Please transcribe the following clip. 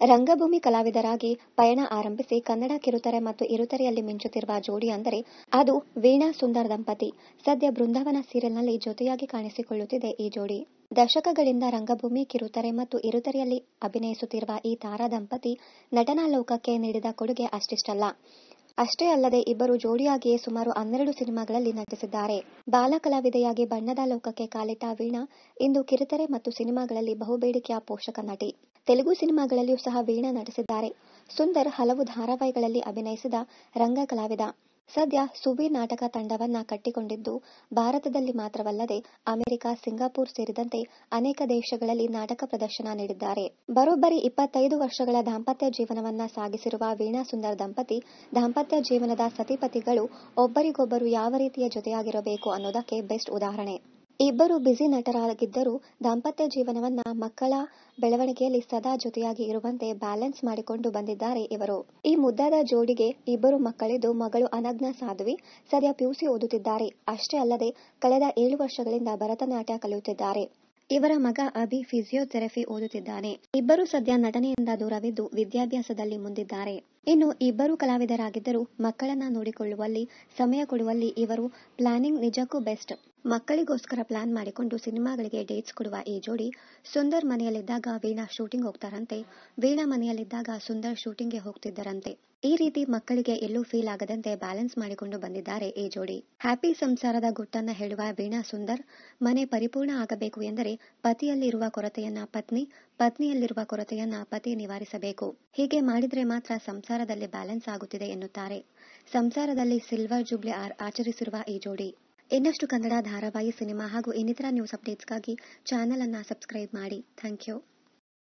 ರಂಗಭೂಮಿ ಕಲಾವಿದರಾಗಿ ಪಯಣ ಆರಂಭಿಸಿ ಕನ್ನಡ ಕಿರುತೆರೆ ಮತ್ತು ಕಿರುತೆರೆಯಲ್ಲಿ ಮಿಂಚುತ್ತಿರುವ ಜೋಡಿ ಅಂದರೆ ಅದು ವೀಣಾ ಸುಂದರ್ ದಂಪತಿ. ಸದ್ಯ ಬೃಂದಾವನ ಸೀರಿಯಲ್ನಲ್ಲಿ ಜೊತೆಯಾಗಿ ಕಾಣಿಸಿಕೊಳ್ಳುತ್ತಿದೆ ಈ ಜೋಡಿ. ದಶಕಗಳಿಂದ ರಂಗಭೂಮಿ, ಕಿರುತೆರೆ ಮತ್ತು ಕಿರುತೆರೆಯಲ್ಲಿ ಅಭಿನಯಿಸುತ್ತಿರುವ ಈ ತಾರಾ ದಂಪತಿ ನಟನಾ ಲೋಕಕ್ಕೆ ನೀಡಿದ ಕೊಡುಗೆ ಅಷ್ಟಿಷ್ಟಲ್ಲ. ಅಷ್ಟೇ ಅಲ್ಲದೆ ಇಬ್ಬರು ಜೋಡಿಯಾಗಿಯೇ ಸುಮಾರು 12 ಸಿನಿಮಾಗಳಲ್ಲಿ ನಟಿಸಿದ್ದಾರೆ. ಬಾಲ ಕಲಾವಿದೆಯಾಗಿ ಬಣ್ಣದ ಲೋಕಕ್ಕೆ ಕಾಲಿಟ್ಟ ವೀಣಾ ಇಂದು ಕಿರುತೆರೆ ಮತ್ತು ಸಿನಿಮಾಗಳಲ್ಲಿ ಬಹುಬೇಡಿಕೆಯ ಪೋಷಕ ನಟಿ. ತೆಲುಗು ಸಿನಿಮಾಗಳಲ್ಲಿಯೂ ಸಹ ವೀಣಾ ನಟಿಸಿದ್ದಾರೆ. ಸುಂದರ್ ಹಲವು ಧಾರಾವಾಹಿಗಳಲ್ಲಿ ಅಭಿನಯಿಸಿದ ರಂಗ ಕಲಾವಿದ. ಸದ್ಯ ಸುವೀರ್ ನಾಟಕ ತಂಡವನ್ನ ಕಟ್ಟಿಕೊಂಡಿದ್ದು ಭಾರತದಲ್ಲಿ ಮಾತ್ರವಲ್ಲದೆ ಅಮೆರಿಕ, ಸಿಂಗಾಪುರ್ ಸೇರಿದಂತೆ ಅನೇಕ ದೇಶಗಳಲ್ಲಿ ನಾಟಕ ಪ್ರದರ್ಶನ ನೀಡಿದ್ದಾರೆ. ಬರೋಬ್ಬರಿ 25 ವರ್ಷಗಳ ದಾಂಪತ್ಯ ಜೀವನವನ್ನ ಸಾಗಿಸಿರುವ ವೀಣಾ ಸುಂದರ್ ದಂಪತಿ ದಾಂಪತ್ಯ ಜೀವನದ ಸತಿಪತಿಗಳು ಒಬ್ಬರಿಗೊಬ್ಬರು ಯಾವ ರೀತಿಯ ಜೊತೆಯಾಗಿರಬೇಕು ಅನ್ನೋದಕ್ಕೆ ಬೆಸ್ಟ್ ಉದಾಹರಣೆ. ಇಬ್ಬರು ಬ್ಯುಸಿ ನಟರಾಗಿದ್ದರೂ ದಾಂಪತ್ಯ ಜೀವನವನ್ನ ಮಕ್ಕಳ ಬೆಳವಣಿಗೆಯಲ್ಲಿ ಸದಾ ಜೊತೆಯಾಗಿ ಇರುವಂತೆ ಬ್ಯಾಲೆನ್ಸ್ ಮಾಡಿಕೊಂಡು ಬಂದಿದ್ದಾರೆ ಇವರು. ಈ ಮುದ್ದಾದ ಜೋಡಿಗೆ ಇಬ್ಬರು ಮಕ್ಕಳಿದ್ದು, ಮಗಳು ಅನಘ್ನ ಸಾಧ್ವಿ ಸದ್ಯ ಪಿಯುಸಿ ಓದುತ್ತಿದ್ದಾರೆ. ಅಷ್ಟೇ ಅಲ್ಲದೆ ಕಳೆದ 7 ವರ್ಷಗಳಿಂದ ಭರತನಾಟ್ಯ ಕಲಿಯುತ್ತಿದ್ದಾರೆ. ಇವರ ಮಗ ಅಭಿ ಫಿಸಿಯೋಥೆರಪಿ ಓದುತ್ತಿದ್ದಾನೆ. ಇಬ್ಬರು ಸದ್ಯ ನಟನೆಯಿಂದ ದೂರವಿದ್ದು ವಿದ್ಯಾಭ್ಯಾಸದಲ್ಲಿ ಮುಂದಿದ್ದಾರೆ. ಇನ್ನು ಇಬ್ಬರು ಕಲಾವಿದರಾಗಿದ್ದರೂ ಮಕ್ಕಳನ್ನ ನೋಡಿಕೊಳ್ಳುವಲ್ಲಿ, ಸಮಯ ಕೊಡುವಲ್ಲಿ ಇವರ ಪ್ಲಾನಿಂಗ್ ನಿಜಕ್ಕೂ ಬೆಸ್ಟ್. ಮಕ್ಕಳಿಗೋಸ್ಕರ ಪ್ಲಾನ್ ಮಾಡಿಕೊಂಡು ಸಿನಿಮಾಗಳಿಗೆ ಡೇಟ್ಸ್ ಕೊಡುವ ಈ ಜೋಡಿ ಸುಂದರ್ ಮನೆಯಲ್ಲಿದ್ದಾಗ ವೀಣಾ ಶೂಟಿಂಗ್ ಹೋಗ್ತಾರಂತೆ, ವೀಣಾ ಮನೆಯಲ್ಲಿದ್ದಾಗ ಸುಂದರ್ ಶೂಟಿಂಗ್ಗೆ ಹೋಗ್ತಿದ್ದರಂತೆ. ಈ ರೀತಿ ಮಕ್ಕಳಿಗೆ ಎಲ್ಲೂ ಫೀಲ್ ಆಗದಂತೆ ಬ್ಯಾಲೆನ್ಸ್ ಮಾಡಿಕೊಂಡು ಬಂದಿದ್ದಾರೆ ಈ ಜೋಡಿ. ಹ್ಯಾಪಿ ಸಂಸಾರದ ಗುಟ್ಟನ್ನ ಹೇಳುವ ವೀಣಾ ಸುಂದರ್, ಮನೆ ಪರಿಪೂರ್ಣ ಆಗಬೇಕು ಎಂದರೆ ಪತಿಯಲ್ಲಿರುವ ಕೊರತೆಯನ್ನ ಪತ್ನಿ, ಪತ್ನಿಯಲ್ಲಿರುವ ಕೊರತೆಯನ್ನ ಪತಿ ನಿವಾರಿಸಬೇಕು. ಹೀಗೆ ಮಾಡಿದ್ರೆ ಮಾತ್ರ ಸಂಸಾರದಲ್ಲಿ ಬ್ಯಾಲೆನ್ಸ್ ಆಗುತ್ತಿದೆ ಎನ್ನುತ್ತಾರೆ. ಸಂಸಾರದಲ್ಲಿ ಸಿಲ್ವರ್ ಜೂಬ್ಲಿ ಆಚರಿಸಿರುವ ಈ ಜೋಡಿ. ಇನ್ನಷ್ಟು ಕನ್ನಡ ಧಾರಾವಾಹಿ, ಸಿನಿಮಾ ಹಾಗೂ ಇನ್ನಿತರ ನ್ಯೂಸ್ ಅಪ್ಡೇಟ್ಸ್ಗಾಗಿ ಚಾನೆಲ್ ಅನ್ನ ಸಬ್ಸ್ಕ್ರೈಬ್ ಮಾಡಿ. Thank you.